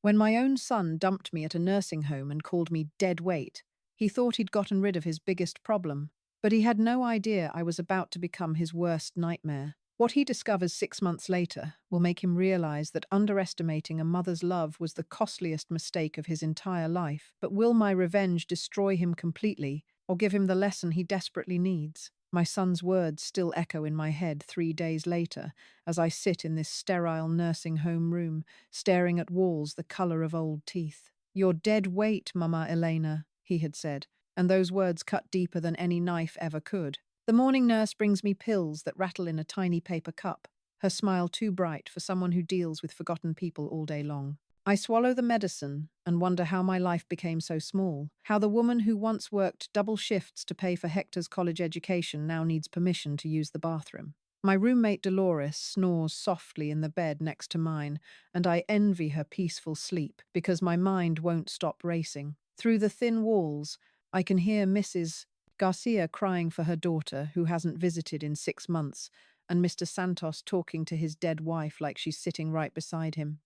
When my own son dumped me at a nursing home and called me dead weight, he thought he'd gotten rid of his biggest problem. But he had no idea I was about to become his worst nightmare. What he discovers 6 months later will make him realize that underestimating a mother's love was the costliest mistake of his entire life. But will my revenge destroy him completely, or give him the lesson he desperately needs? My son's words still echo in my head 3 days later, as I sit in this sterile nursing home room, staring at walls the color of old teeth. "You're dead weight, Mama Elena," he had said, and those words cut deeper than any knife ever could. The morning nurse brings me pills that rattle in a tiny paper cup, her smile too bright for someone who deals with forgotten people all day long. I swallow the medicine and wonder how my life became so small, how the woman who once worked double shifts to pay for Hector's college education now needs permission to use the bathroom. My roommate Dolores snores softly in the bed next to mine, and I envy her peaceful sleep because my mind won't stop racing. Through the thin walls, I can hear Mrs. Garcia crying for her daughter, who hasn't visited in 6 months, and Mr. Santos talking to his dead wife like she's sitting right beside him.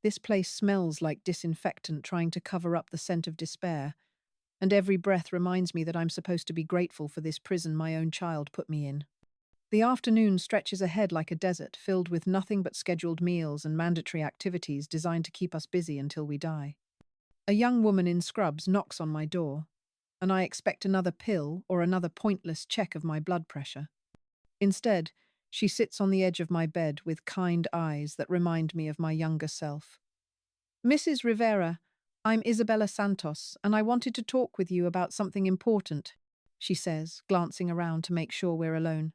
This place smells like disinfectant trying to cover up the scent of despair, and every breath reminds me that I'm supposed to be grateful for this prison my own child put me in. The afternoon stretches ahead like a desert, filled with nothing but scheduled meals and mandatory activities designed to keep us busy until we die. A young woman in scrubs knocks on my door, and I expect another pill or another pointless check of my blood pressure. Instead, she sits on the edge of my bed with kind eyes that remind me of my younger self. "Mrs. Rivera, I'm Isabella Santos, and I wanted to talk with you about something important," she says, glancing around to make sure we're alone.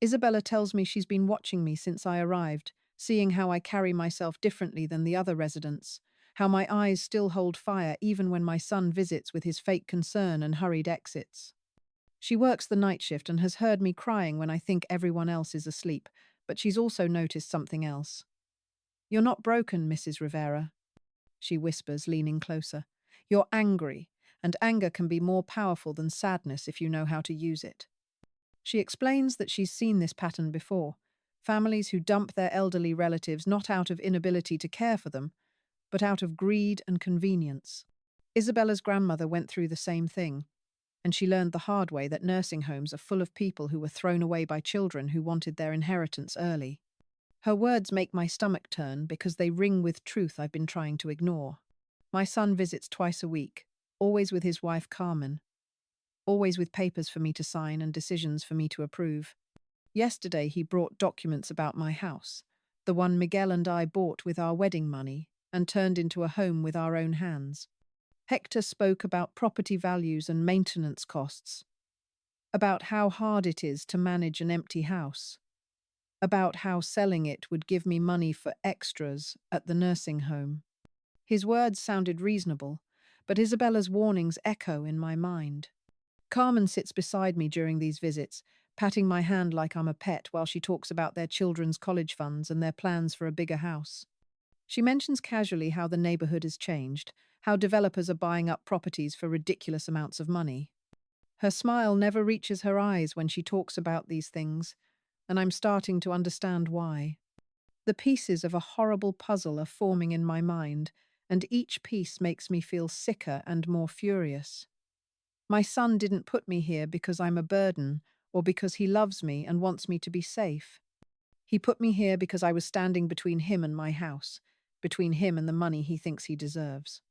Isabella tells me she's been watching me since I arrived, seeing how I carry myself differently than the other residents, how my eyes still hold fire even when my son visits with his fake concern and hurried exits. She works the night shift and has heard me crying when I think everyone else is asleep, but she's also noticed something else. "You're not broken, Mrs. Rivera," she whispers, leaning closer. "You're angry, and anger can be more powerful than sadness if you know how to use it." She explains that she's seen this pattern before, families who dump their elderly relatives not out of inability to care for them, but out of greed and convenience. Isabella's grandmother went through the same thing, and she learned the hard way that nursing homes are full of people who were thrown away by children who wanted their inheritance early. Her words make my stomach turn because they ring with truth I've been trying to ignore. My son visits twice a week, always with his wife Carmen, always with papers for me to sign and decisions for me to approve. Yesterday he brought documents about my house, the one Miguel and I bought with our wedding money and turned into a home with our own hands. Hector spoke about property values and maintenance costs, about how hard it is to manage an empty house, about how selling it would give me money for extras at the nursing home. His words sounded reasonable, but Isabella's warnings echo in my mind. Carmen sits beside me during these visits, patting my hand like I'm a pet while she talks about their children's college funds and their plans for a bigger house. She mentions casually how the neighborhood has changed, how developers are buying up properties for ridiculous amounts of money. Her smile never reaches her eyes when she talks about these things, and I'm starting to understand why. The pieces of a horrible puzzle are forming in my mind, and each piece makes me feel sicker and more furious. My son didn't put me here because I'm a burden, or because he loves me and wants me to be safe. He put me here because I was standing between him and my house, between him and the money he thinks he deserves.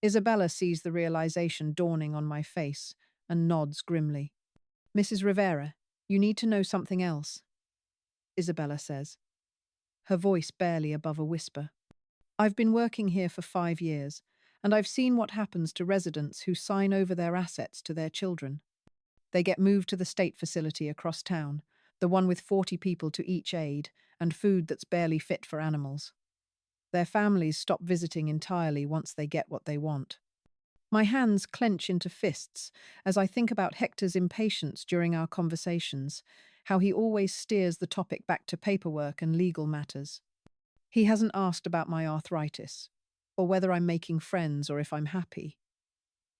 Isabella sees the realization dawning on my face and nods grimly. "Mrs. Rivera, you need to know something else," Isabella says, her voice barely above a whisper. "I've been working here for 5 years, and I've seen what happens to residents who sign over their assets to their children. They get moved to the state facility across town, the one with 40 people to each aid, and food that's barely fit for animals. Their families stop visiting entirely once they get what they want." My hands clench into fists as I think about Hector's impatience during our conversations, how he always steers the topic back to paperwork and legal matters. He hasn't asked about my arthritis, or whether I'm making friends or if I'm happy.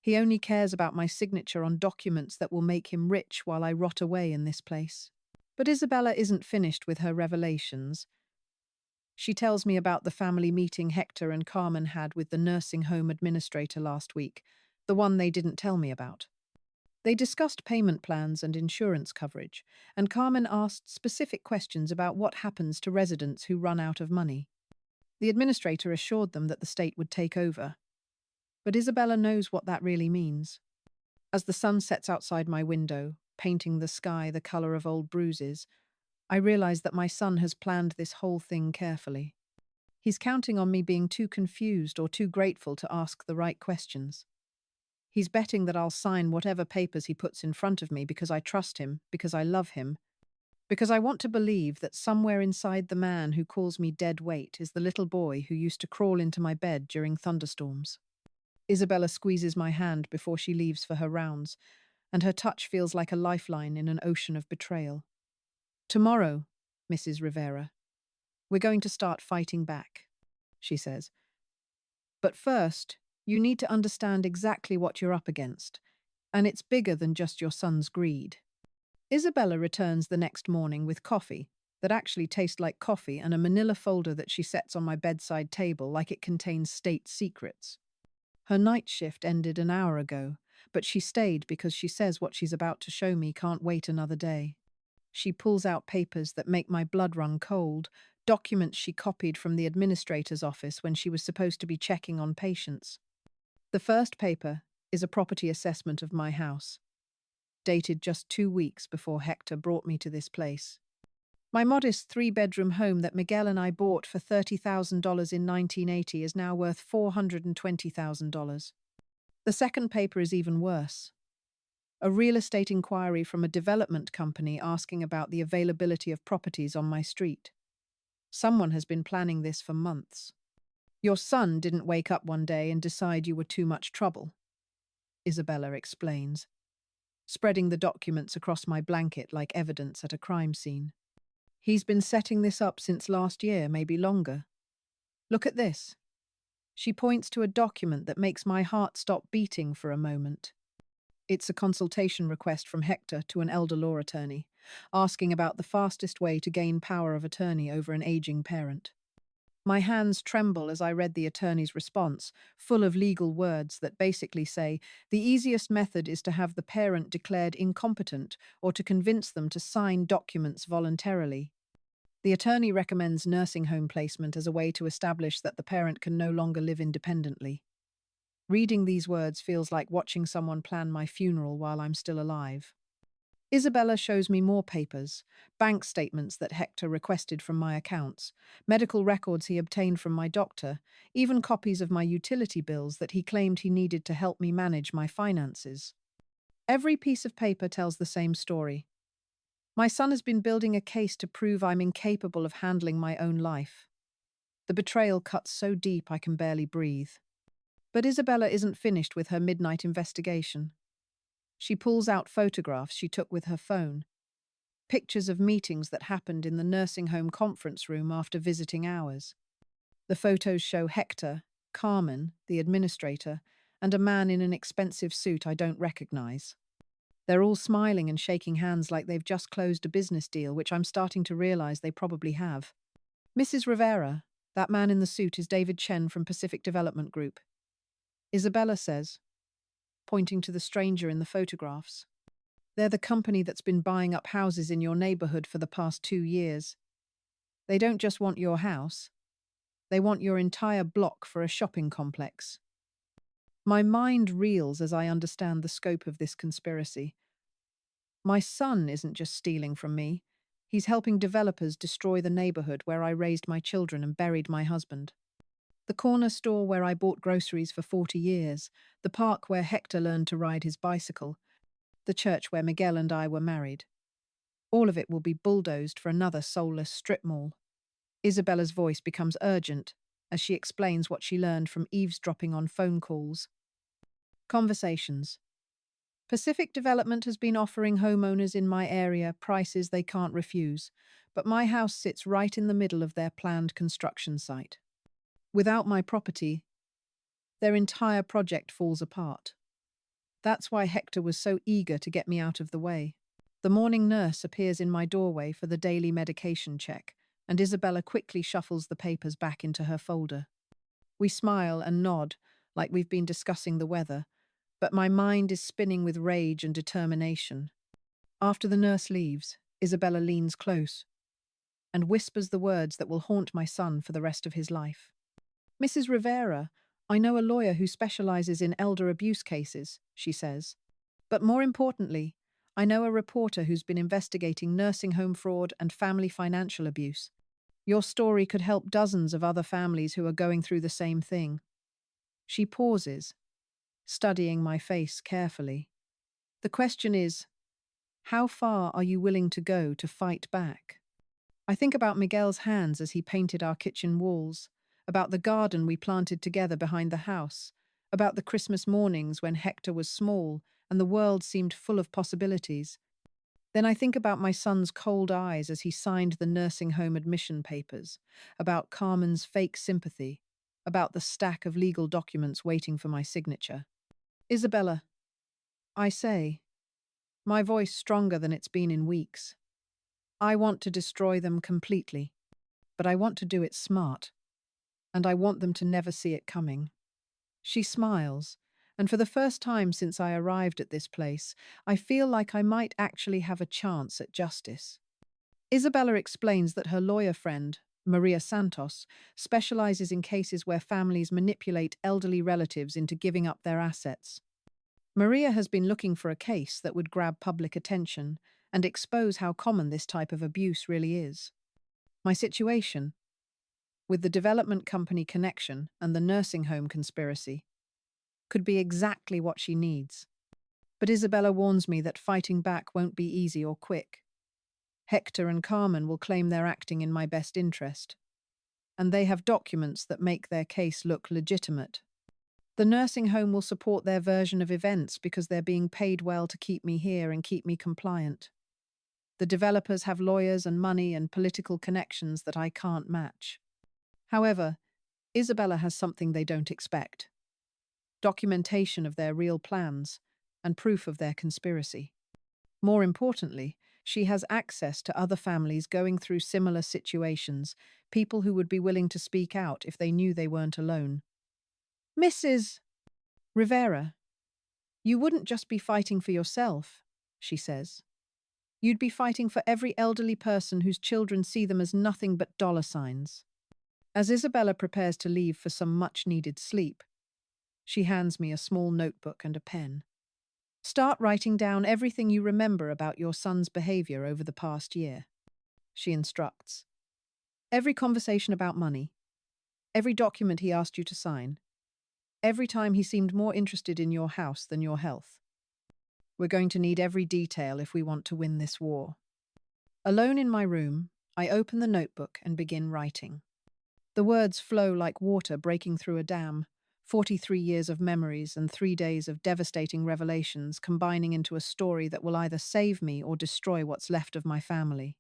He only cares about my signature on documents that will make him rich while I rot away in this place. But Isabella isn't finished with her revelations. She tells me about the family meeting Hector and Carmen had with the nursing home administrator last week, the one they didn't tell me about. They discussed payment plans and insurance coverage, and Carmen asked specific questions about what happens to residents who run out of money. The administrator assured them that the state would take over, but Isabella knows what that really means. As the sun sets outside my window, painting the sky the color of old bruises, I realize that my son has planned this whole thing carefully. He's counting on me being too confused or too grateful to ask the right questions. He's betting that I'll sign whatever papers he puts in front of me because I trust him, because I love him, because I want to believe that somewhere inside the man who calls me dead weight is the little boy who used to crawl into my bed during thunderstorms. Isabella squeezes my hand before she leaves for her rounds, and her touch feels like a lifeline in an ocean of betrayal. Tomorrow, Mrs. Rivera, we're going to start fighting back, she says. But first, you need to understand exactly what you're up against, and it's bigger than just your son's greed. Isabella returns the next morning with coffee that actually tastes like coffee and a manila folder that she sets on my bedside table like it contains state secrets. Her night shift ended an hour ago, but she stayed because she says what she's about to show me can't wait another day. She pulls out papers that make my blood run cold, documents she copied from the administrator's office when she was supposed to be checking on patients. The first paper is a property assessment of my house, dated just 2 weeks before Hector brought me to this place. My modest 3-bedroom home that Miguel and I bought for $30,000 in 1980 is now worth $420,000. The second paper is even worse. A real estate inquiry from a development company asking about the availability of properties on my street. Someone has been planning this for months. Your son didn't wake up one day and decide you were too much trouble, Isabella explains, spreading the documents across my blanket like evidence at a crime scene. He's been setting this up since last year, maybe longer. Look at this. She points to a document that makes my heart stop beating for a moment. It's a consultation request from Hector to an elder law attorney, asking about the fastest way to gain power of attorney over an aging parent. My hands tremble as I read the attorney's response, full of legal words that basically say the easiest method is to have the parent declared incompetent or to convince them to sign documents voluntarily. The attorney recommends nursing home placement as a way to establish that the parent can no longer live independently. Reading these words feels like watching someone plan my funeral while I'm still alive. Isabella shows me more papers, bank statements that Hector requested from my accounts, medical records he obtained from my doctor, even copies of my utility bills that he claimed he needed to help me manage my finances. Every piece of paper tells the same story. My son has been building a case to prove I'm incapable of handling my own life. The betrayal cuts so deep I can barely breathe. But Isabella isn't finished with her midnight investigation. She pulls out photographs she took with her phone, pictures of meetings that happened in the nursing home conference room after visiting hours. The photos show Hector, Carmen, the administrator, and a man in an expensive suit I don't recognize. They're all smiling and shaking hands like they've just closed a business deal, which I'm starting to realize they probably have. Mrs. Rivera, that man in the suit is David Chen from Pacific Development Group, Isabella says, pointing to the stranger in the photographs. They're the company that's been buying up houses in your neighborhood for the past 2 years. They don't just want your house. They want your entire block for a shopping complex. My mind reels as I understand the scope of this conspiracy. My son isn't just stealing from me. He's helping developers destroy the neighborhood where I raised my children and buried my husband. The corner store where I bought groceries for 40 years, the park where Hector learned to ride his bicycle, the church where Miguel and I were married. All of it will be bulldozed for another soulless strip mall. Isabella's voice becomes urgent as she explains what she learned from eavesdropping on phone calls. Conversations. Pacific Development has been offering homeowners in my area prices they can't refuse, but my house sits right in the middle of their planned construction site. Without my property, their entire project falls apart. That's why Hector was so eager to get me out of the way. The morning nurse appears in my doorway for the daily medication check, and Isabella quickly shuffles the papers back into her folder. We smile and nod, like we've been discussing the weather, but my mind is spinning with rage and determination. After the nurse leaves, Isabella leans close and whispers the words that will haunt my son for the rest of his life. Mrs. Rivera, I know a lawyer who specializes in elder abuse cases, she says. But more importantly, I know a reporter who's been investigating nursing home fraud and family financial abuse. Your story could help dozens of other families who are going through the same thing. She pauses, studying my face carefully. The question is, how far are you willing to go to fight back? I think about Miguel's hands as he painted our kitchen walls, about the garden we planted together behind the house, about the Christmas mornings when Hector was small and the world seemed full of possibilities. Then I think about my son's cold eyes as he signed the nursing home admission papers, about Carmen's fake sympathy, about the stack of legal documents waiting for my signature. Isabella, I say, my voice stronger than it's been in weeks. I want to destroy them completely, but I want to do it smart, and I want them to never see it coming. She smiles, and for the first time since I arrived at this place, I feel like I might actually have a chance at justice. Isabella explains that her lawyer friend, Maria Santos, specializes in cases where families manipulate elderly relatives into giving up their assets. Maria has been looking for a case that would grab public attention and expose how common this type of abuse really is. My situation, with the development company connection and the nursing home conspiracy, could be exactly what she needs. But Isabella warns me that fighting back won't be easy or quick. Hector and Carmen will claim they're acting in my best interest, and they have documents that make their case look legitimate. The nursing home will support their version of events because they're being paid well to keep me here and keep me compliant. The developers have lawyers and money and political connections that I can't match. However, Isabella has something they don't expect: documentation of their real plans and proof of their conspiracy. More importantly, she has access to other families going through similar situations, people who would be willing to speak out if they knew they weren't alone. Mrs. Rivera, you wouldn't just be fighting for yourself, she says. You'd be fighting for every elderly person whose children see them as nothing but dollar signs. As Isabella prepares to leave for some much-needed sleep, she hands me a small notebook and a pen. Start writing down everything you remember about your son's behavior over the past year, she instructs. Every conversation about money, every document he asked you to sign, every time he seemed more interested in your house than your health. We're going to need every detail if we want to win this war. Alone in my room, I open the notebook and begin writing. The words flow like water breaking through a dam, 43 years of memories and 3 days of devastating revelations combining into a story that will either save me or destroy what's left of my family.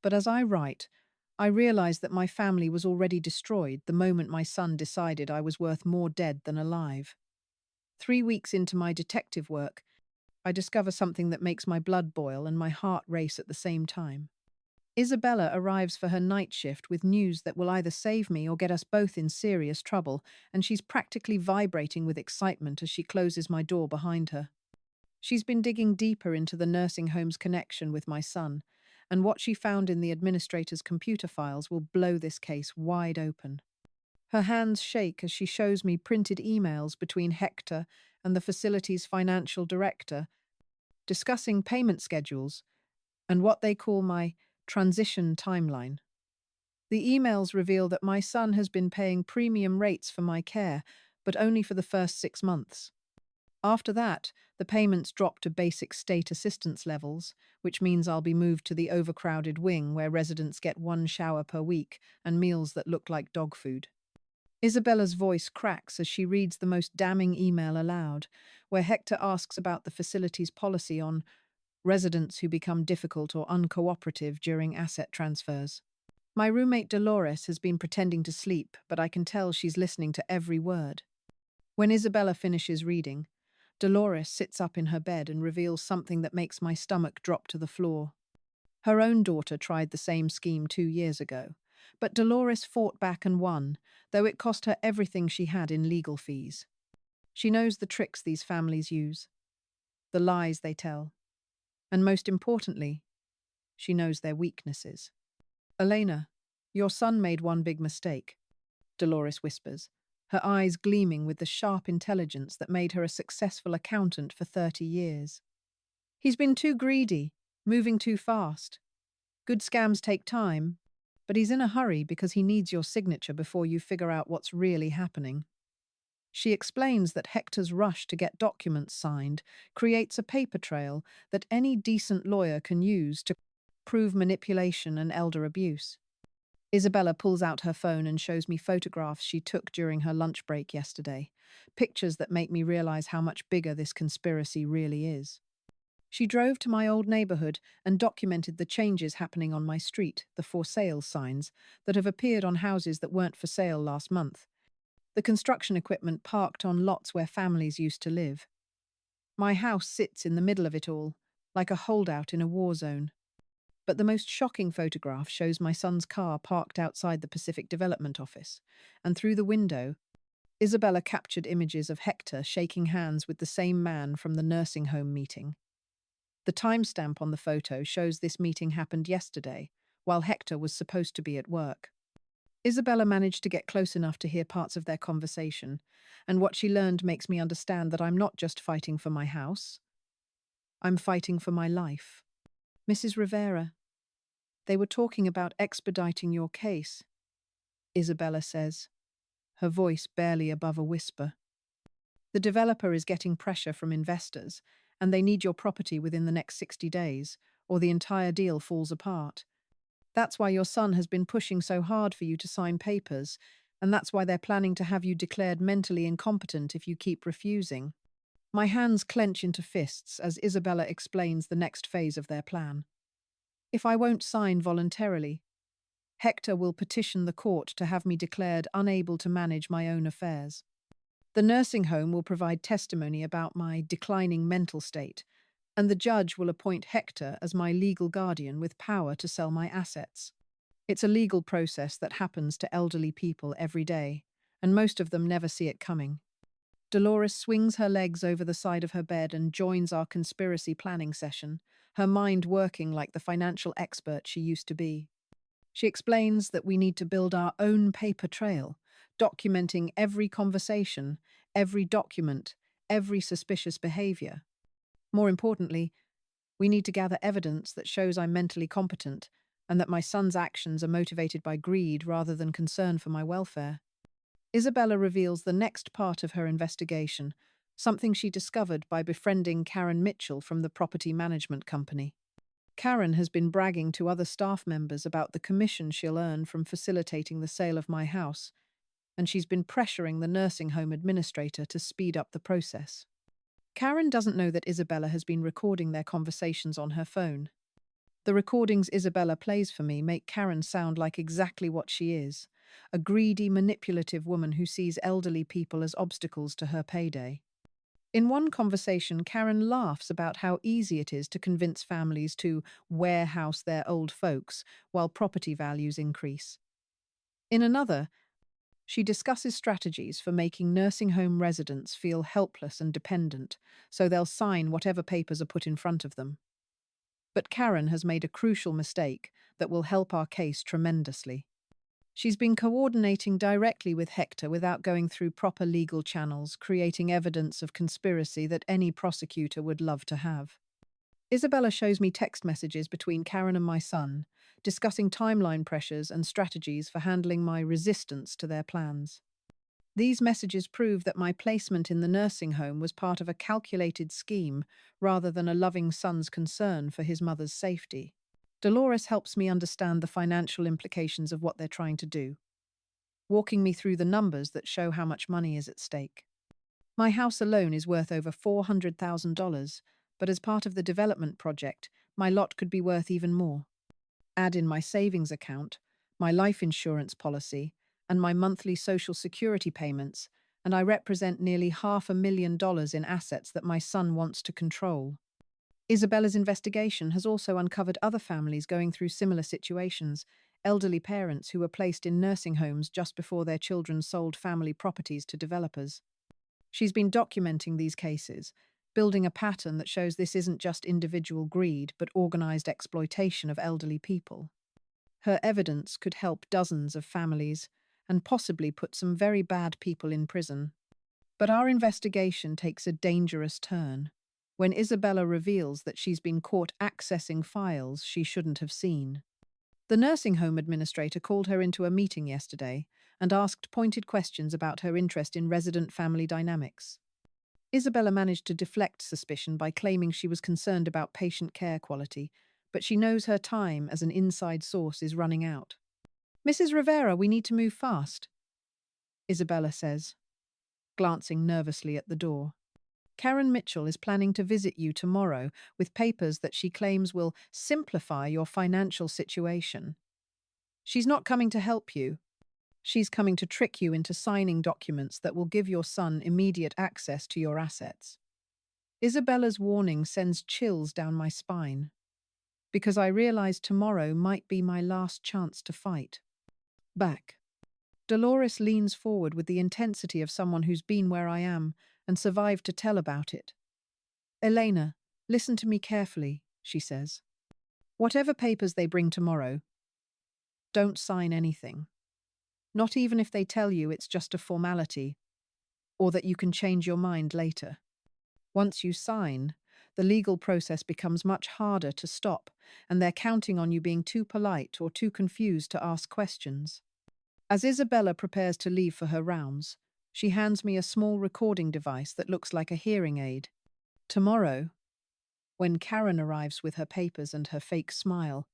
But as I write, I realize that my family was already destroyed the moment my son decided I was worth more dead than alive. 3 weeks into my detective work, I discover something that makes my blood boil and my heart race at the same time. Isabella arrives for her night shift with news that will either save me or get us both in serious trouble, and she's practically vibrating with excitement as she closes my door behind her. She's been digging deeper into the nursing home's connection with my son, and what she found in the administrator's computer files will blow this case wide open. Her hands shake as she shows me printed emails between Hector and the facility's financial director, discussing payment schedules and what they call my transition timeline. The emails reveal that my son has been paying premium rates for my care, but only for the first 6 months. After that, the payments drop to basic state assistance levels, which means I'll be moved to the overcrowded wing where residents get 1 shower per week and meals that look like dog food. Isabella's voice cracks as she reads the most damning email aloud, where Hector asks about the facility's policy on residents who become difficult or uncooperative during asset transfers. My roommate Dolores has been pretending to sleep, but I can tell she's listening to every word. When Isabella finishes reading, Dolores sits up in her bed and reveals something that makes my stomach drop to the floor. Her own daughter tried the same scheme 2 years ago, but Dolores fought back and won, though it cost her everything she had in legal fees. She knows the tricks these families use, the lies they tell, and most importantly, she knows their weaknesses. Elena, your son made one big mistake, Dolores whispers, her eyes gleaming with the sharp intelligence that made her a successful accountant for 30 years. He's been too greedy, moving too fast. Good scams take time, but he's in a hurry because he needs your signature before you figure out what's really happening. She explains that Hector's rush to get documents signed creates a paper trail that any decent lawyer can use to prove manipulation and elder abuse. Isabella pulls out her phone and shows me photographs she took during her lunch break yesterday, pictures that make me realize how much bigger this conspiracy really is. She drove to my old neighborhood and documented the changes happening on my street, the for sale signs that have appeared on houses that weren't for sale last month. The construction equipment parked on lots where families used to live. My house sits in the middle of it all, like a holdout in a war zone. But the most shocking photograph shows my son's car parked outside the Pacific Development Office, and through the window, Isabella captured images of Hector shaking hands with the same man from the nursing home meeting. The timestamp on the photo shows this meeting happened yesterday, while Hector was supposed to be at work. Isabella managed to get close enough to hear parts of their conversation, and what she learned makes me understand that I'm not just fighting for my house. I'm fighting for my life. Mrs. Rivera, they were talking about expediting your case, Isabella says, her voice barely above a whisper. The developer is getting pressure from investors, and they need your property within the next 60 days, or the entire deal falls apart. That's why your son has been pushing so hard for you to sign papers, and that's why they're planning to have you declared mentally incompetent if you keep refusing. My hands clench into fists as Isabella explains the next phase of their plan. If I won't sign voluntarily, Hector will petition the court to have me declared unable to manage my own affairs. The nursing home will provide testimony about my declining mental state, and the judge will appoint Hector as my legal guardian with power to sell my assets. It's a legal process that happens to elderly people every day, and most of them never see it coming. Dolores swings her legs over the side of her bed and joins our conspiracy planning session, her mind working like the financial expert she used to be. She explains that we need to build our own paper trail, documenting every conversation, every document, every suspicious behavior. More importantly, we need to gather evidence that shows I'm mentally competent and that my son's actions are motivated by greed rather than concern for my welfare. Isabella reveals the next part of her investigation, something she discovered by befriending Karen Mitchell from the property management company. Karen has been bragging to other staff members about the commission she'll earn from facilitating the sale of my house, and she's been pressuring the nursing home administrator to speed up the process. Karen doesn't know that Isabella has been recording their conversations on her phone. The recordings Isabella plays for me make Karen sound like exactly what she is, a greedy, manipulative woman who sees elderly people as obstacles to her payday. In one conversation, Karen laughs about how easy it is to convince families to warehouse their old folks while property values increase. In another, she discusses strategies for making nursing home residents feel helpless and dependent, so they'll sign whatever papers are put in front of them. But Karen has made a crucial mistake that will help our case tremendously. She's been coordinating directly with Hector without going through proper legal channels, creating evidence of conspiracy that any prosecutor would love to have. Isabella shows me text messages between Karen and my son, discussing timeline pressures and strategies for handling my resistance to their plans. These messages prove that my placement in the nursing home was part of a calculated scheme rather than a loving son's concern for his mother's safety. Dolores helps me understand the financial implications of what they're trying to do, walking me through the numbers that show how much money is at stake. My house alone is worth over $400,000, but as part of the development project, my lot could be worth even more. Add in my savings account, my life insurance policy, and my monthly Social Security payments, and I represent nearly $500,000 in assets that my son wants to control. Isabella's investigation has also uncovered other families going through similar situations, elderly parents who were placed in nursing homes just before their children sold family properties to developers. She's been documenting these cases, building a pattern that shows this isn't just individual greed, but organized exploitation of elderly people. Her evidence could help dozens of families and possibly put some very bad people in prison. But our investigation takes a dangerous turn when Isabella reveals that she's been caught accessing files she shouldn't have seen. The nursing home administrator called her into a meeting yesterday and asked pointed questions about her interest in resident family dynamics. Isabella managed to deflect suspicion by claiming she was concerned about patient care quality, but she knows her time as an inside source is running out. "Mrs. Rivera, we need to move fast," Isabella says, glancing nervously at the door. "Karen Mitchell is planning to visit you tomorrow with papers that she claims will simplify your financial situation. She's not coming to help you. She's coming to trick you into signing documents that will give your son immediate access to your assets." Isabella's warning sends chills down my spine, because I realize tomorrow might be my last chance to fight back. Dolores leans forward with the intensity of someone who's been where I am and survived to tell about it. "Elena, listen to me carefully," she says. "Whatever papers they bring tomorrow, don't sign anything. Not even if they tell you it's just a formality, or that you can change your mind later. Once you sign, the legal process becomes much harder to stop, and they're counting on you being too polite or too confused to ask questions." As Isabella prepares to leave for her rounds, she hands me a small recording device that looks like a hearing aid. Tomorrow, when Karen arrives with her papers and her fake smile,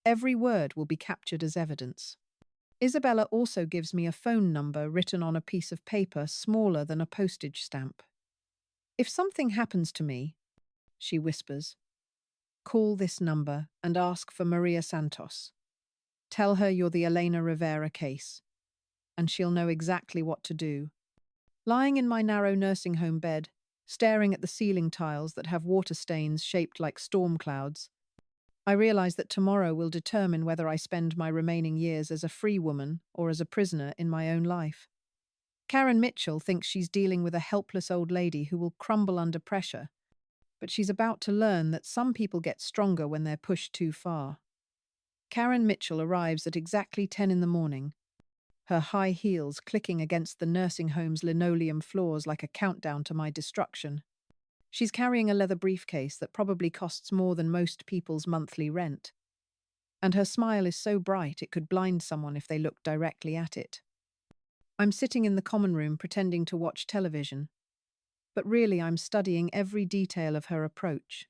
every word will be captured as evidence. Isabella also gives me a phone number written on a piece of paper smaller than a postage stamp. "If something happens to me," she whispers, "call this number and ask for Maria Santos. Tell her you're the Elena Rivera case, and she'll know exactly what to do." Lying in my narrow nursing home bed, staring at the ceiling tiles that have water stains shaped like storm clouds, I realize that tomorrow will determine whether I spend my remaining years as a free woman or as a prisoner in my own life. Karen Mitchell thinks she's dealing with a helpless old lady who will crumble under pressure, but she's about to learn that some people get stronger when they're pushed too far. Karen Mitchell arrives at exactly 10 in the morning, her high heels clicking against the nursing home's linoleum floors like a countdown to my destruction. She's carrying a leather briefcase that probably costs more than most people's monthly rent, and her smile is so bright it could blind someone if they looked directly at it. I'm sitting in the common room pretending to watch television, but really I'm studying every detail of her approach,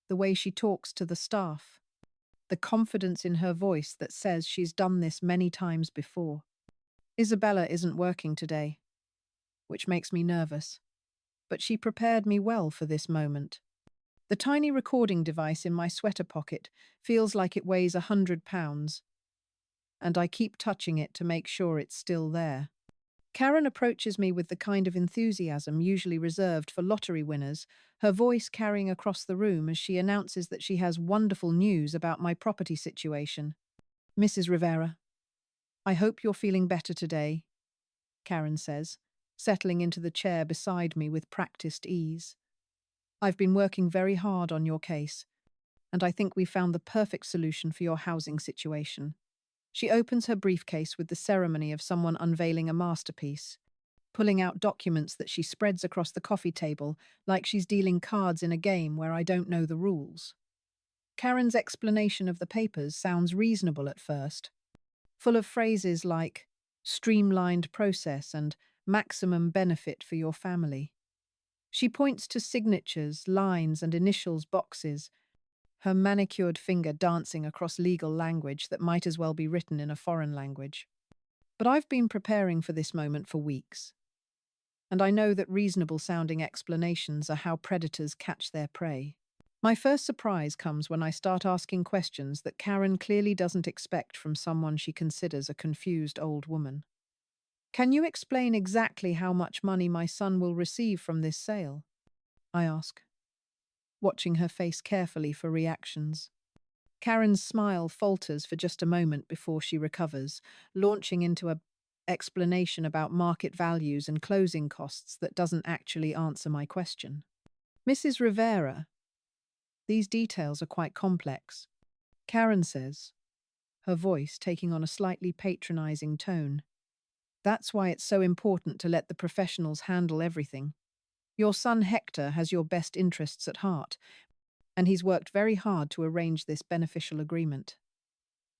the way she talks to the staff, the confidence in her voice that says she's done this many times before. Isabella isn't working today, which makes me nervous, but she prepared me well for this moment. The tiny recording device in my sweater pocket feels like it weighs 100 pounds, and I keep touching it to make sure it's still there. Karen approaches me with the kind of enthusiasm usually reserved for lottery winners, her voice carrying across the room as she announces that she has wonderful news about my property situation. "Mrs. Rivera, I hope you're feeling better today," Karen says, settling into the chair beside me with practiced ease. "I've been working very hard on your case, and I think we found the perfect solution for your housing situation." She opens her briefcase with the ceremony of someone unveiling a masterpiece, pulling out documents that she spreads across the coffee table like she's dealing cards in a game where I don't know the rules. Karen's explanation of the papers sounds reasonable at first, full of phrases like streamlined process and maximum benefit for your family. She points to signatures, lines, and initials boxes, her manicured finger dancing across legal language that might as well be written in a foreign language. But I've been preparing for this moment for weeks, and I know that reasonable-sounding explanations are how predators catch their prey. My first surprise comes when I start asking questions that Karen clearly doesn't expect from someone she considers a confused old woman. "Can you explain exactly how much money my son will receive from this sale?" I ask. watching her face carefully for reactions. Karen's smile falters for just a moment before she recovers, launching into a explanation about market values and closing costs that doesn't actually answer my question. Mrs. Rivera, these details are quite complex. Karen says, her voice taking on a slightly patronizing tone. That's why it's so important to let the professionals handle everything. Your son Hector has your best interests at heart, and he's worked very hard to arrange this beneficial agreement.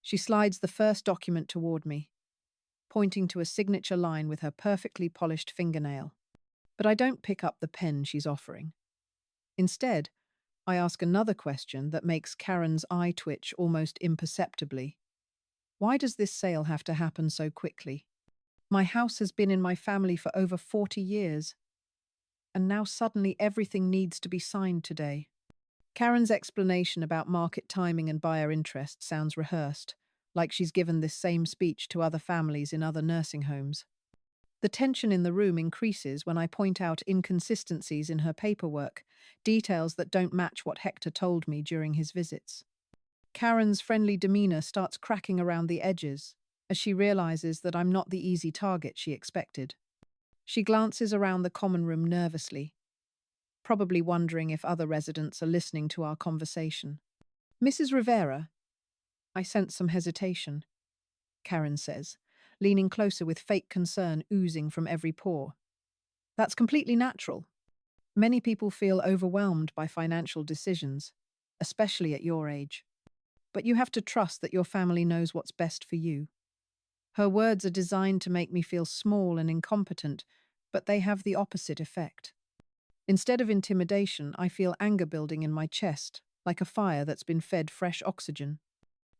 She slides the first document toward me, pointing to a signature line with her perfectly polished fingernail. But I don't pick up the pen she's offering. Instead, I ask another question that makes Karen's eye twitch almost imperceptibly. Why does this sale have to happen so quickly? My house has been in my family for over 40 years, and now suddenly everything needs to be signed today. Karen's explanation about market timing and buyer interest sounds rehearsed, like she's given this same speech to other families in other nursing homes. The tension in the room increases when I point out inconsistencies in her paperwork, details that don't match what Hector told me during his visits. Karen's friendly demeanor starts cracking around the edges as she realizes that I'm not the easy target she expected. She glances around the common room nervously, probably wondering if other residents are listening to our conversation. Mrs. Rivera, I sense some hesitation, Karen says, leaning closer with fake concern oozing from every pore. That's completely natural. Many people feel overwhelmed by financial decisions, especially at your age. But you have to trust that your family knows what's best for you. Her words are designed to make me feel small and incompetent, but they have the opposite effect. Instead of intimidation, I feel anger building in my chest, like a fire that's been fed fresh oxygen.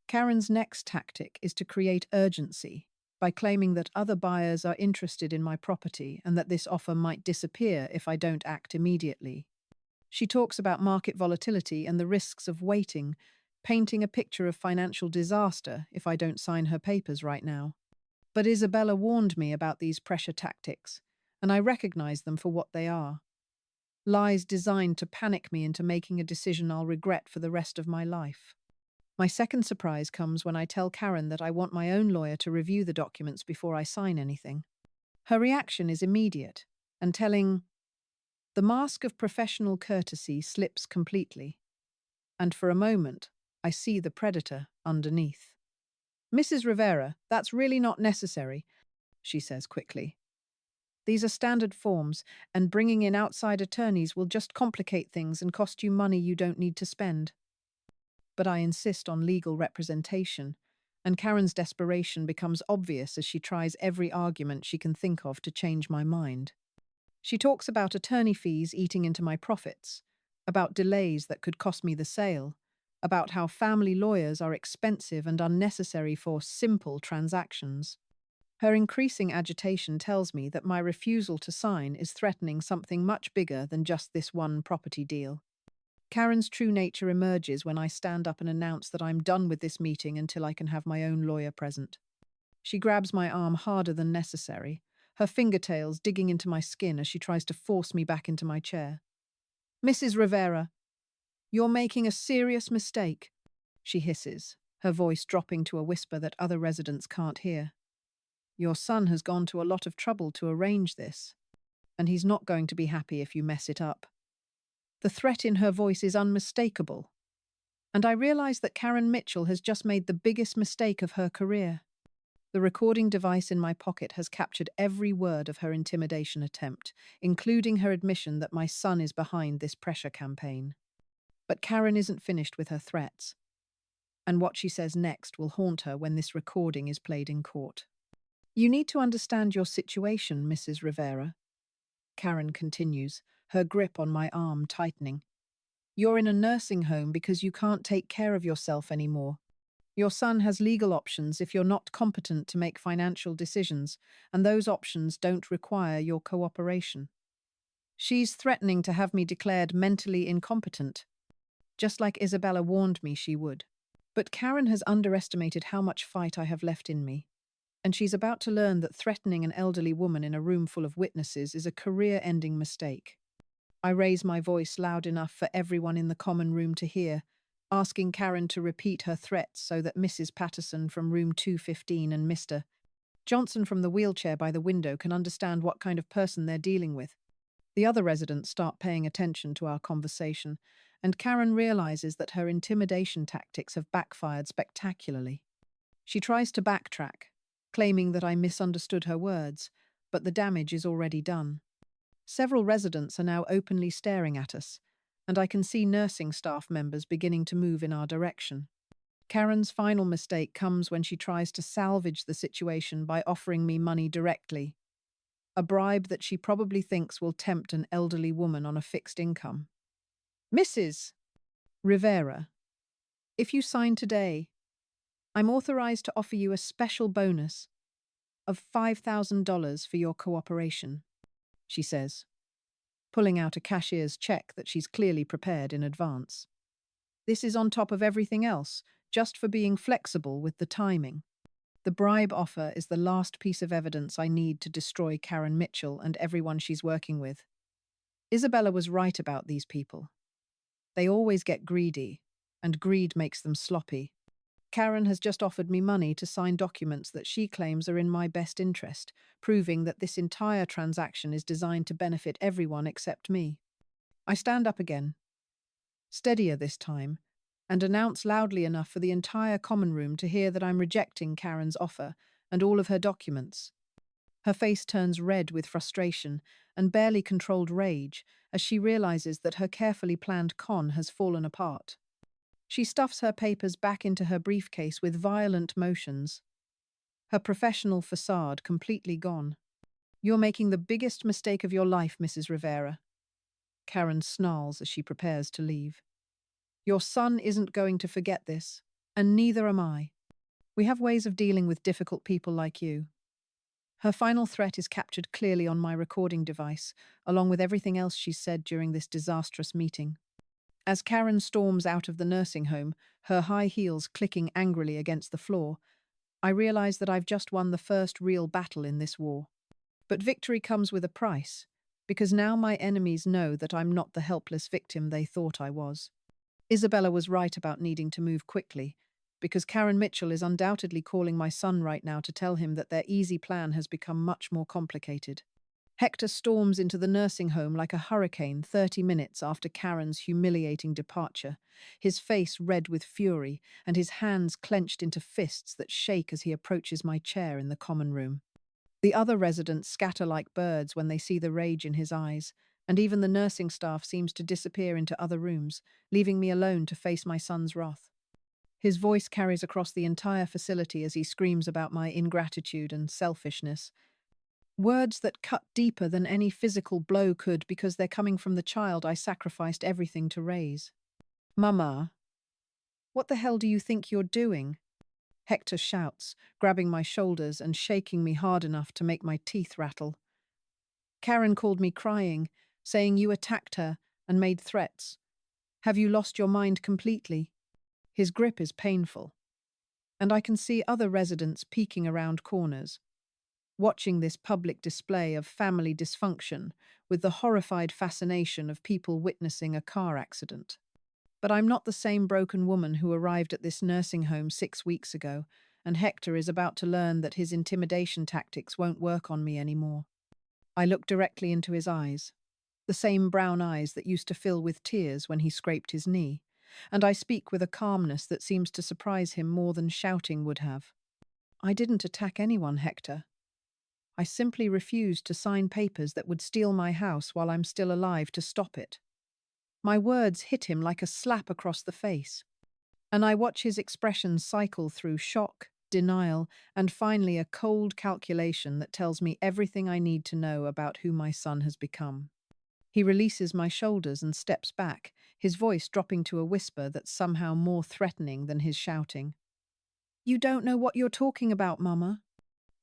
Karen's next tactic is to create urgency by claiming that other buyers are interested in my property and that this offer might disappear if I don't act immediately. She talks about market volatility and the risks of waiting, painting a picture of financial disaster if I don't sign her papers right now. But Isabella warned me about these pressure tactics, and I recognize them for what they are. Lies designed to panic me into making a decision I'll regret for the rest of my life. My second surprise comes when I tell Karen that I want my own lawyer to review the documents before I sign anything. Her reaction is immediate and telling. The mask of professional courtesy slips completely, and for a moment, I see the predator underneath. Mrs. Rivera, that's really not necessary, she says quickly. These are standard forms, and bringing in outside attorneys will just complicate things and cost you money you don't need to spend. But I insist on legal representation, and Karen's desperation becomes obvious as she tries every argument she can think of to change my mind. She talks about attorney fees eating into my profits, about delays that could cost me the sale, about how family lawyers are expensive and unnecessary for simple transactions. Her increasing agitation tells me that my refusal to sign is threatening something much bigger than just this one property deal. Karen's true nature emerges when I stand up and announce that I'm done with this meeting until I can have my own lawyer present. She grabs my arm harder than necessary, her fingertails digging into my skin as she tries to force me back into my chair. Mrs. Rivera, you're making a serious mistake, she hisses, her voice dropping to a whisper that other residents can't hear. Your son has gone to a lot of trouble to arrange this, and he's not going to be happy if you mess it up. The threat in her voice is unmistakable, and I realize that Karen Mitchell has just made the biggest mistake of her career. The recording device in my pocket has captured every word of her intimidation attempt, including her admission that my son is behind this pressure campaign. But Karen isn't finished with her threats, and what she says next will haunt her when this recording is played in court. You need to understand your situation, Mrs. Rivera, Karen continues, her grip on my arm tightening. You're in a nursing home because you can't take care of yourself anymore. Your son has legal options if you're not competent to make financial decisions, and those options don't require your cooperation. She's threatening to have me declared mentally incompetent, just like Isabella warned me she would. But Karen has underestimated how much fight I have left in me, and she's about to learn that threatening an elderly woman in a room full of witnesses is a career-ending mistake. I raise my voice loud enough for everyone in the common room to hear, asking Karen to repeat her threats so that Mrs. Patterson from room 215 and Mr. Johnson from the wheelchair by the window can understand what kind of person they're dealing with. The other residents start paying attention to our conversation, and Karen realizes that her intimidation tactics have backfired spectacularly. She tries to backtrack, claiming that I misunderstood her words, but the damage is already done. Several residents are now openly staring at us, and I can see nursing staff members beginning to move in our direction. Karen's final mistake comes when she tries to salvage the situation by offering me money directly, a bribe that she probably thinks will tempt an elderly woman on a fixed income. Mrs. Rivera, if you sign today, I'm authorized to offer you a special bonus of $5,000 for your cooperation, she says, pulling out a cashier's check that she's clearly prepared in advance. This is on top of everything else, just for being flexible with the timing. The bribe offer is the last piece of evidence I need to destroy Karen Mitchell and everyone she's working with. Isabella was right about these people. They always get greedy, and greed makes them sloppy. Karen has just offered me money to sign documents that she claims are in my best interest, proving that this entire transaction is designed to benefit everyone except me. I stand up again, steadier this time, and announce loudly enough for the entire common room to hear that I'm rejecting Karen's offer and all of her documents. Her face turns red with frustration and barely controlled rage as she realizes that her carefully planned con has fallen apart. She stuffs her papers back into her briefcase with violent motions, her professional facade completely gone. You're making the biggest mistake of your life, Mrs. Rivera. Karen snarls as she prepares to leave. Your son isn't going to forget this, and neither am I. We have ways of dealing with difficult people like you. Her final threat is captured clearly on my recording device, along with everything else she's said during this disastrous meeting. As Karen storms out of the nursing home, her high heels clicking angrily against the floor, I realize that I've just won the first real battle in this war. But victory comes with a price, because now my enemies know that I'm not the helpless victim they thought I was. Isabella was right about needing to move quickly, because Karen Mitchell is undoubtedly calling my son right now to tell him that their easy plan has become much more complicated. Hector storms into the nursing home like a hurricane 30 minutes after Karen's humiliating departure, his face red with fury and his hands clenched into fists that shake as he approaches my chair in the common room. The other residents scatter like birds when they see the rage in his eyes, and even the nursing staff seems to disappear into other rooms, leaving me alone to face my son's wrath. His voice carries across the entire facility as he screams about my ingratitude and selfishness, words that cut deeper than any physical blow could because they're coming from the child I sacrificed everything to raise. Mama, what the hell do you think you're doing? Hector shouts, grabbing my shoulders and shaking me hard enough to make my teeth rattle. Karen called me crying, saying you attacked her and made threats. Have you lost your mind completely? His grip is painful, and I can see other residents peeking around corners, watching this public display of family dysfunction with the horrified fascination of people witnessing a car accident. But I'm not the same broken woman who arrived at this nursing home 6 weeks ago, and Hector is about to learn that his intimidation tactics won't work on me anymore. I look directly into his eyes, the same brown eyes that used to fill with tears when he scraped his knee, and I speak with a calmness that seems to surprise him more than shouting would have. I didn't attack anyone, Hector. I simply refused to sign papers that would steal my house while I'm still alive to stop it. My words hit him like a slap across the face, and I watch his expression cycle through shock, denial, and finally a cold calculation that tells me everything I need to know about who my son has become. He releases my shoulders and steps back, his voice dropping to a whisper that's somehow more threatening than his shouting. You don't know what you're talking about, Mama.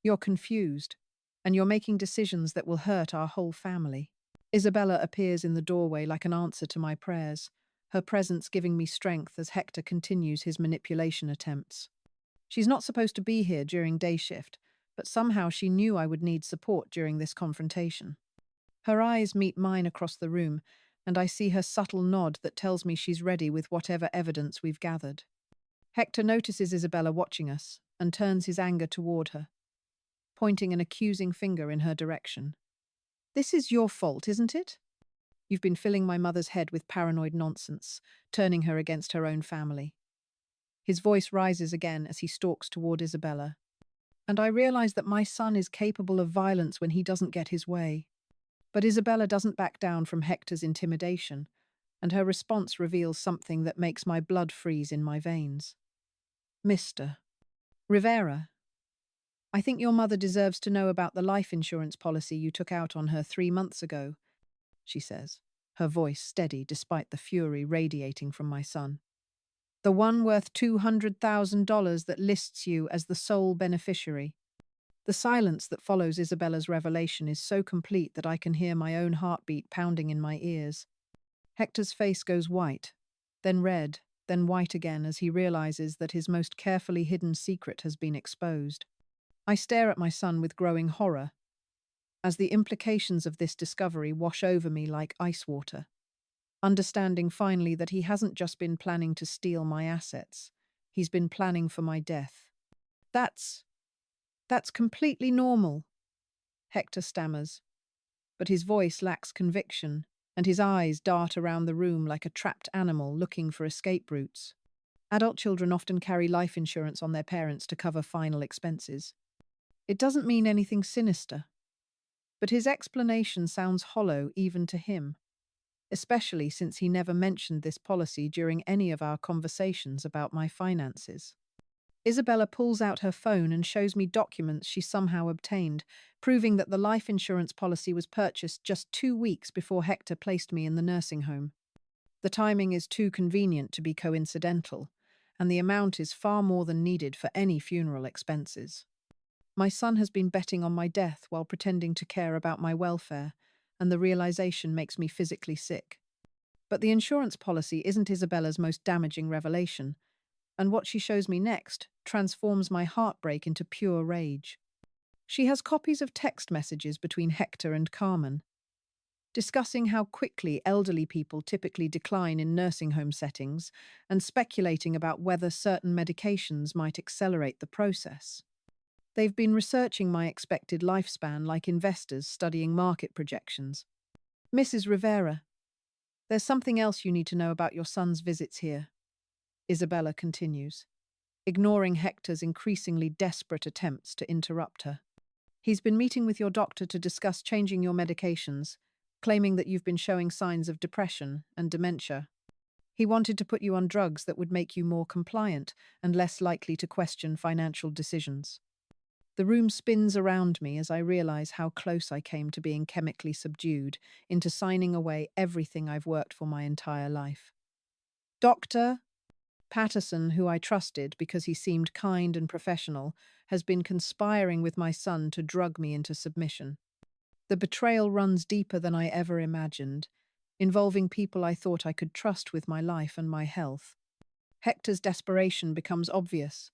You're confused, and you're making decisions that will hurt our whole family. Isabella appears in the doorway like an answer to my prayers, her presence giving me strength as Hector continues his manipulation attempts. She's not supposed to be here during day shift, but somehow she knew I would need support during this confrontation. Her eyes meet mine across the room, and I see her subtle nod that tells me she's ready with whatever evidence we've gathered. Hector notices Isabella watching us and turns his anger toward her, pointing an accusing finger in her direction. This is your fault, isn't it? You've been filling my mother's head with paranoid nonsense, turning her against her own family. His voice rises again as he stalks toward Isabella, and I realize that my son is capable of violence when he doesn't get his way. But Isabella doesn't back down from Hector's intimidation, and her response reveals something that makes my blood freeze in my veins. Mr. Rivera, I think your mother deserves to know about the life insurance policy you took out on her 3 months ago, she says, her voice steady despite the fury radiating from my son. The one worth $200,000 that lists you as the sole beneficiary. The silence that follows Isabella's revelation is so complete that I can hear my own heartbeat pounding in my ears. Hector's face goes white, then red, then white again as he realizes that his most carefully hidden secret has been exposed. I stare at my son with growing horror, as the implications of this discovery wash over me like ice water, understanding finally that he hasn't just been planning to steal my assets, he's been planning for my death. That's completely normal, Hector stammers, but his voice lacks conviction, and his eyes dart around the room like a trapped animal looking for escape routes. Adult children often carry life insurance on their parents to cover final expenses. It doesn't mean anything sinister, but his explanation sounds hollow even to him, especially since he never mentioned this policy during any of our conversations about my finances. Isabella pulls out her phone and shows me documents she somehow obtained, proving that the life insurance policy was purchased just 2 weeks before Hector placed me in the nursing home. The timing is too convenient to be coincidental, and the amount is far more than needed for any funeral expenses. My son has been betting on my death while pretending to care about my welfare, and the realization makes me physically sick. But the insurance policy isn't Isabella's most damaging revelation, and what she shows me next transforms my heartbreak into pure rage. She has copies of text messages between Hector and Carmen, discussing how quickly elderly people typically decline in nursing home settings and speculating about whether certain medications might accelerate the process. They've been researching my expected lifespan like investors studying market projections. Mrs. Rivera, there's something else you need to know about your son's visits here, Isabella continues, ignoring Hector's increasingly desperate attempts to interrupt her. He's been meeting with your doctor to discuss changing your medications, claiming that you've been showing signs of depression and dementia. He wanted to put you on drugs that would make you more compliant and less likely to question financial decisions. The room spins around me as I realize how close I came to being chemically subdued into signing away everything I've worked for my entire life. Dr. Patterson, who I trusted because he seemed kind and professional, has been conspiring with my son to drug me into submission. The betrayal runs deeper than I ever imagined, involving people I thought I could trust with my life and my health. Hector's desperation becomes obvious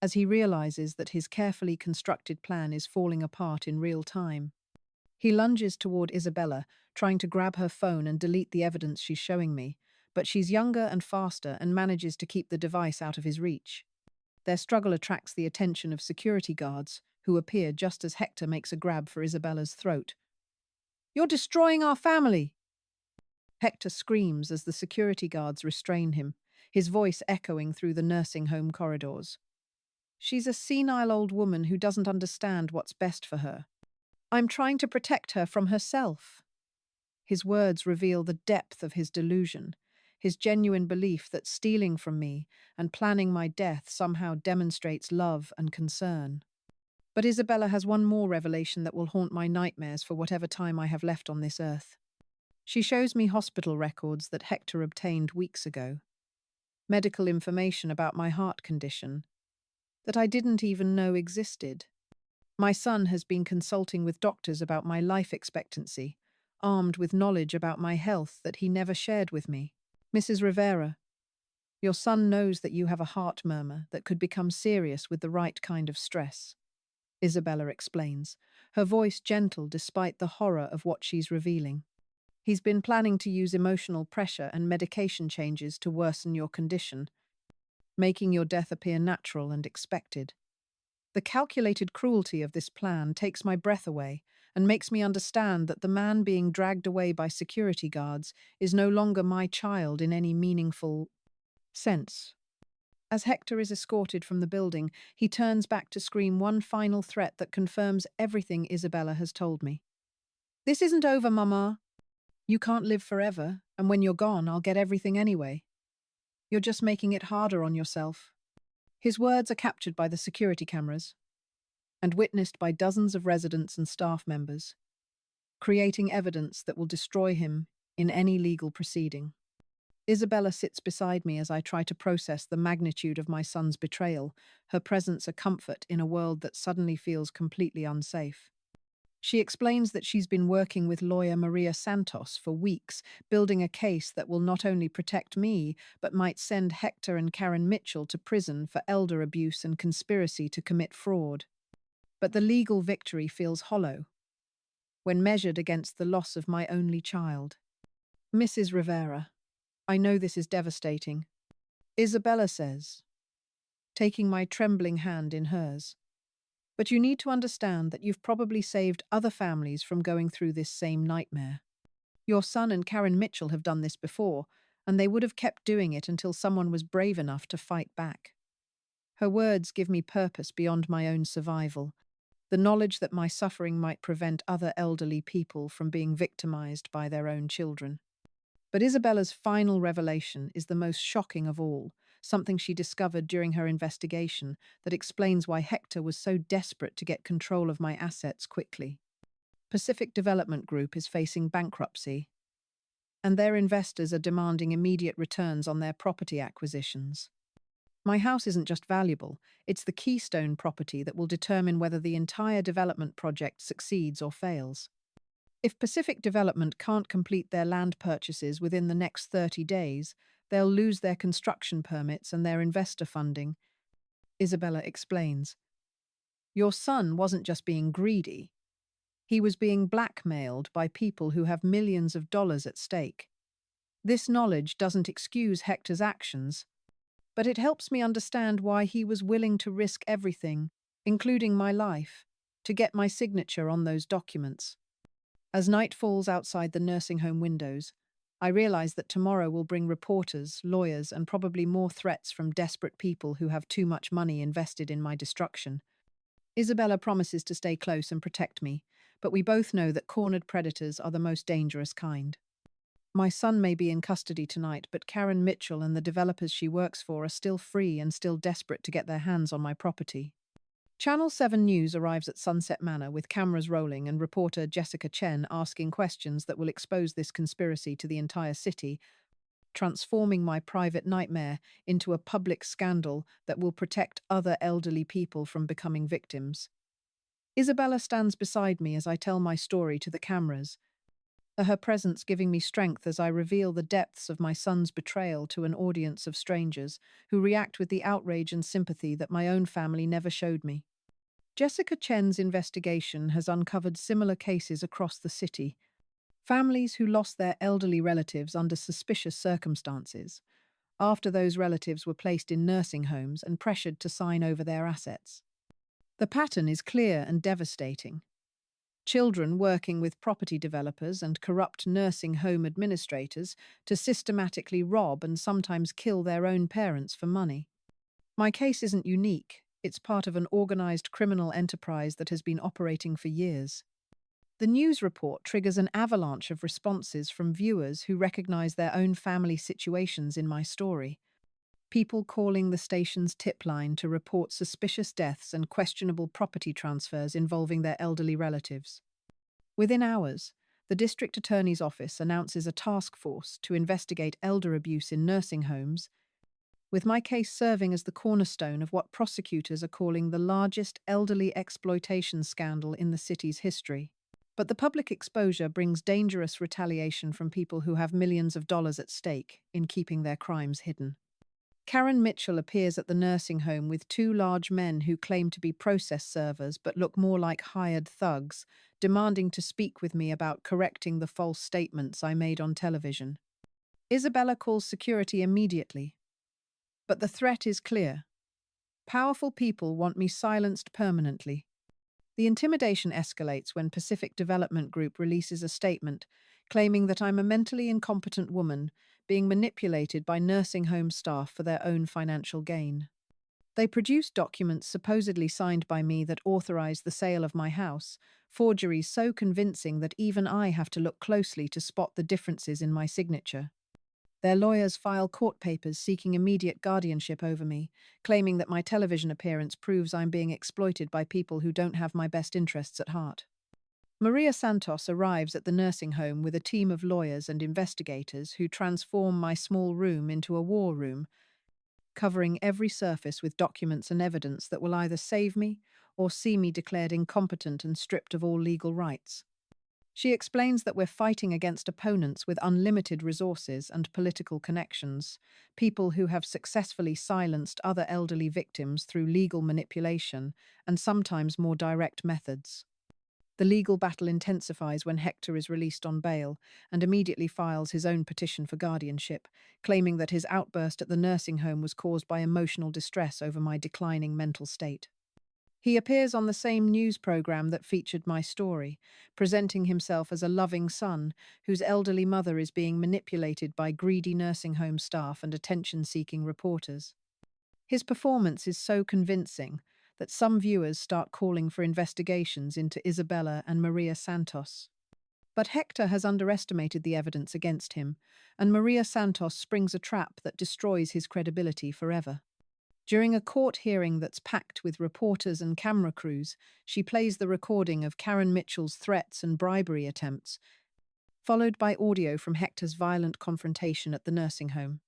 as he realizes that his carefully constructed plan is falling apart in real time. He lunges toward Isabella, trying to grab her phone and delete the evidence she's showing me, but she's younger and faster and manages to keep the device out of his reach. Their struggle attracts the attention of security guards, who appear just as Hector makes a grab for Isabella's throat. "You're destroying our family!" Hector screams as the security guards restrain him, his voice echoing through the nursing home corridors. She's a senile old woman who doesn't understand what's best for her. I'm trying to protect her from herself. His words reveal the depth of his delusion, his genuine belief that stealing from me and planning my death somehow demonstrates love and concern. But Isabella has one more revelation that will haunt my nightmares for whatever time I have left on this earth. She shows me hospital records that Hector obtained weeks ago, medical information about my heart condition that I didn't even know existed. My son has been consulting with doctors about my life expectancy, armed with knowledge about my health that he never shared with me. Mrs. Rivera, your son knows that you have a heart murmur that could become serious with the right kind of stress, Isabella explains, her voice gentle despite the horror of what she's revealing. He's been planning to use emotional pressure and medication changes to worsen your condition, making your death appear natural and expected. The calculated cruelty of this plan takes my breath away and makes me understand that the man being dragged away by security guards is no longer my child in any meaningful sense. As Hector is escorted from the building, he turns back to scream one final threat that confirms everything Isabella has told me. "This isn't over, Mama. You can't live forever, and when you're gone, I'll get everything anyway. You're just making it harder on yourself." His words are captured by the security cameras and witnessed by dozens of residents and staff members, creating evidence that will destroy him in any legal proceeding. Isabella sits beside me as I try to process the magnitude of my son's betrayal, her presence a comfort in a world that suddenly feels completely unsafe. She explains that she's been working with lawyer Maria Santos for weeks, building a case that will not only protect me, but might send Hector and Karen Mitchell to prison for elder abuse and conspiracy to commit fraud. But the legal victory feels hollow when measured against the loss of my only child. "Mrs. Rivera, I know this is devastating," Isabella says, taking my trembling hand in hers. "But you need to understand that you've probably saved other families from going through this same nightmare. Your son and Karen Mitchell have done this before, and they would have kept doing it until someone was brave enough to fight back." Her words give me purpose beyond my own survival, the knowledge that my suffering might prevent other elderly people from being victimized by their own children. But Isabella's final revelation is the most shocking of all, something she discovered during her investigation that explains why Hector was so desperate to get control of my assets quickly. Pacific Development Group is facing bankruptcy, and their investors are demanding immediate returns on their property acquisitions. My house isn't just valuable, it's the keystone property that will determine whether the entire development project succeeds or fails. If Pacific Development can't complete their land purchases within the next 30 days, they'll lose their construction permits and their investor funding, Isabella explains. Your son wasn't just being greedy. He was being blackmailed by people who have millions of dollars at stake. This knowledge doesn't excuse Hector's actions, but it helps me understand why he was willing to risk everything, including my life, to get my signature on those documents. As night falls outside the nursing home windows, I realize that tomorrow will bring reporters, lawyers, and probably more threats from desperate people who have too much money invested in my destruction. Isabella promises to stay close and protect me, but we both know that cornered predators are the most dangerous kind. My son may be in custody tonight, but Karen Mitchell and the developers she works for are still free and still desperate to get their hands on my property. Channel 7 News arrives at Sunset Manor with cameras rolling and reporter Jessica Chen asking questions that will expose this conspiracy to the entire city, transforming my private nightmare into a public scandal that will protect other elderly people from becoming victims. Isabella stands beside me as I tell my story to the cameras, her presence giving me strength as I reveal the depths of my son's betrayal to an audience of strangers who react with the outrage and sympathy that my own family never showed me. Jessica Chen's investigation has uncovered similar cases across the city. Families who lost their elderly relatives under suspicious circumstances, after those relatives were placed in nursing homes and pressured to sign over their assets. The pattern is clear and devastating. Children working with property developers and corrupt nursing home administrators to systematically rob and sometimes kill their own parents for money. My case isn't unique. It's part of an organized criminal enterprise that has been operating for years. The news report triggers an avalanche of responses from viewers who recognize their own family situations in my story. People calling the station's tip line to report suspicious deaths and questionable property transfers involving their elderly relatives. Within hours, the district attorney's office announces a task force to investigate elder abuse in nursing homes, with my case serving as the cornerstone of what prosecutors are calling the largest elderly exploitation scandal in the city's history. But the public exposure brings dangerous retaliation from people who have millions of dollars at stake in keeping their crimes hidden. Karen Mitchell appears at the nursing home with two large men who claim to be process servers but look more like hired thugs, demanding to speak with me about correcting the false statements I made on television. Isabella calls security immediately. But the threat is clear. Powerful people want me silenced permanently. The intimidation escalates when Pacific Development Group releases a statement claiming that I'm a mentally incompetent woman being manipulated by nursing home staff for their own financial gain. They produced documents supposedly signed by me that authorize the sale of my house, forgeries so convincing that even I have to look closely to spot the differences in my signature. Their lawyers file court papers seeking immediate guardianship over me, claiming that my television appearance proves I'm being exploited by people who don't have my best interests at heart. Maria Santos arrives at the nursing home with a team of lawyers and investigators who transform my small room into a war room, covering every surface with documents and evidence that will either save me or see me declared incompetent and stripped of all legal rights. She explains that we're fighting against opponents with unlimited resources and political connections, people who have successfully silenced other elderly victims through legal manipulation and sometimes more direct methods. The legal battle intensifies when Hector is released on bail and immediately files his own petition for guardianship, claiming that his outburst at the nursing home was caused by emotional distress over my declining mental state. He appears on the same news program that featured my story, presenting himself as a loving son whose elderly mother is being manipulated by greedy nursing home staff and attention-seeking reporters. His performance is so convincing that some viewers start calling for investigations into Isabella and Maria Santos. But Hector has underestimated the evidence against him, and Maria Santos springs a trap that destroys his credibility forever. During a court hearing that's packed with reporters and camera crews, she plays the recording of Karen Mitchell's threats and bribery attempts, followed by audio from Hector's violent confrontation at the nursing home.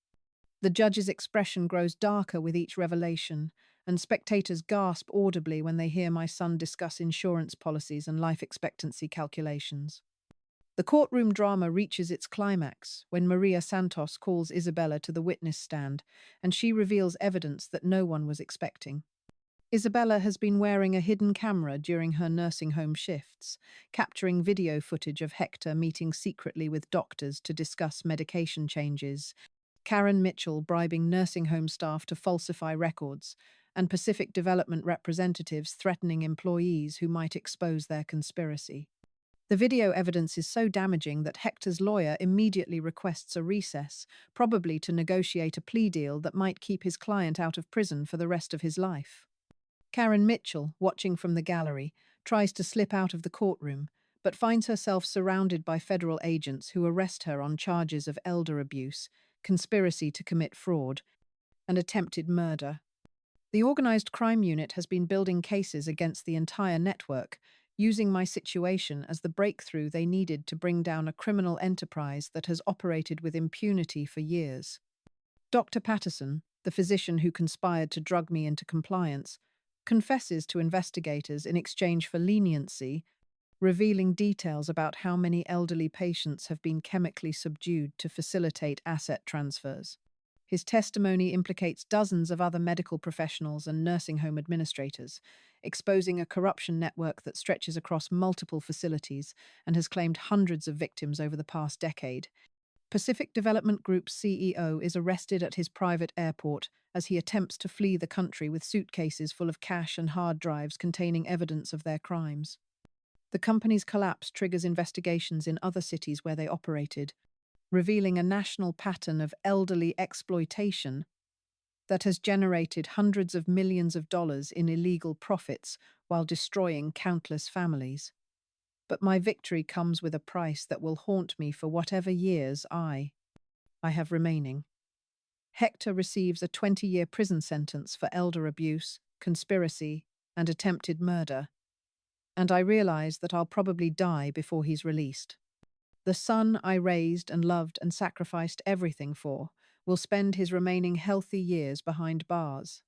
The judge's expression grows darker with each revelation, and spectators gasp audibly when they hear my son discuss insurance policies and life expectancy calculations. The courtroom drama reaches its climax when Maria Santos calls Isabella to the witness stand, and she reveals evidence that no one was expecting. Isabella has been wearing a hidden camera during her nursing home shifts, capturing video footage of Hector meeting secretly with doctors to discuss medication changes, Karen Mitchell bribing nursing home staff to falsify records, and Pacific Development representatives threatening employees who might expose their conspiracy. The video evidence is so damaging that Hector's lawyer immediately requests a recess, probably to negotiate a plea deal that might keep his client out of prison for the rest of his life. Karen Mitchell, watching from the gallery, tries to slip out of the courtroom, but finds herself surrounded by federal agents who arrest her on charges of elder abuse, conspiracy to commit fraud, and attempted murder. The organized crime unit has been building cases against the entire network, using my situation as the breakthrough they needed to bring down a criminal enterprise that has operated with impunity for years. Dr. Patterson, the physician who conspired to drug me into compliance, confesses to investigators in exchange for leniency, revealing details about how many elderly patients have been chemically subdued to facilitate asset transfers. His testimony implicates dozens of other medical professionals and nursing home administrators, exposing a corruption network that stretches across multiple facilities and has claimed hundreds of victims over the past decade. Pacific Development Group's CEO is arrested at his private airport as he attempts to flee the country with suitcases full of cash and hard drives containing evidence of their crimes. The company's collapse triggers investigations in other cities where they operated, revealing a national pattern of elderly exploitation that has generated hundreds of millions of dollars in illegal profits while destroying countless families. But my victory comes with a price that will haunt me for whatever years I have remaining. Hector receives a 20-year prison sentence for elder abuse, conspiracy, and attempted murder, and I realize that I'll probably die before he's released. The son I raised and loved and sacrificed everything for will spend his remaining healthy years behind bars,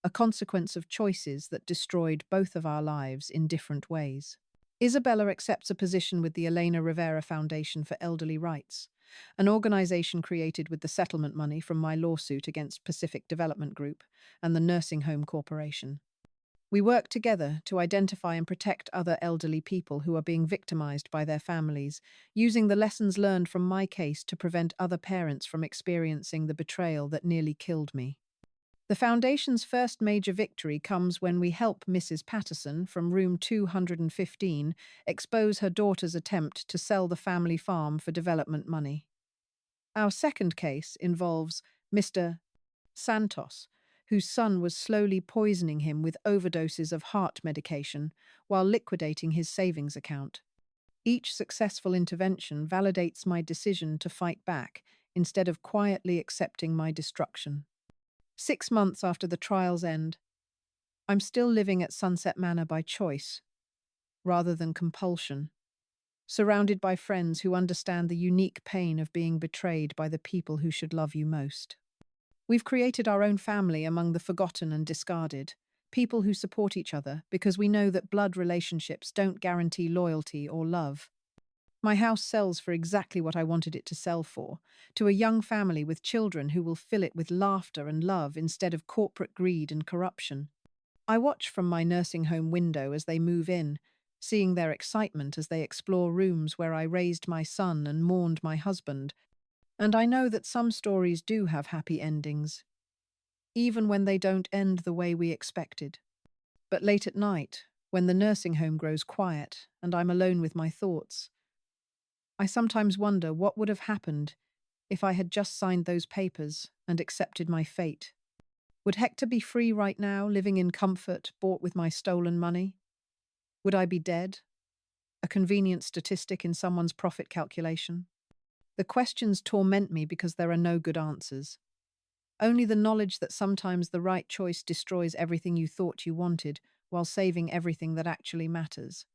a consequence of choices that destroyed both of our lives in different ways. Isabella accepts a position with the Elena Rivera Foundation for Elderly Rights, an organization created with the settlement money from my lawsuit against Pacific Development Group and the Nursing Home Corporation. We work together to identify and protect other elderly people who are being victimized by their families, using the lessons learned from my case to prevent other parents from experiencing the betrayal that nearly killed me. The Foundation's first major victory comes when we help Mrs. Patterson from room 215 expose her daughter's attempt to sell the family farm for development money. Our second case involves Mr. Santos, whose son was slowly poisoning him with overdoses of heart medication while liquidating his savings account. Each successful intervention validates my decision to fight back instead of quietly accepting my destruction. 6 months after the trial's end, I'm still living at Sunset Manor by choice, rather than compulsion, surrounded by friends who understand the unique pain of being betrayed by the people who should love you most. We've created our own family among the forgotten and discarded, people who support each other because we know that blood relationships don't guarantee loyalty or love. My house sells for exactly what I wanted it to sell for, to a young family with children who will fill it with laughter and love instead of corporate greed and corruption. I watch from my nursing home window as they move in, seeing their excitement as they explore rooms where I raised my son and mourned my husband, and I know that some stories do have happy endings, even when they don't end the way we expected. But late at night, when the nursing home grows quiet and I'm alone with my thoughts, I sometimes wonder what would have happened if I had just signed those papers and accepted my fate. Would Hector be free right now, living in comfort bought with my stolen money? Would I be dead? A convenient statistic in someone's profit calculation? The questions torment me because there are no good answers. Only the knowledge that sometimes the right choice destroys everything you thought you wanted while saving everything that actually matters.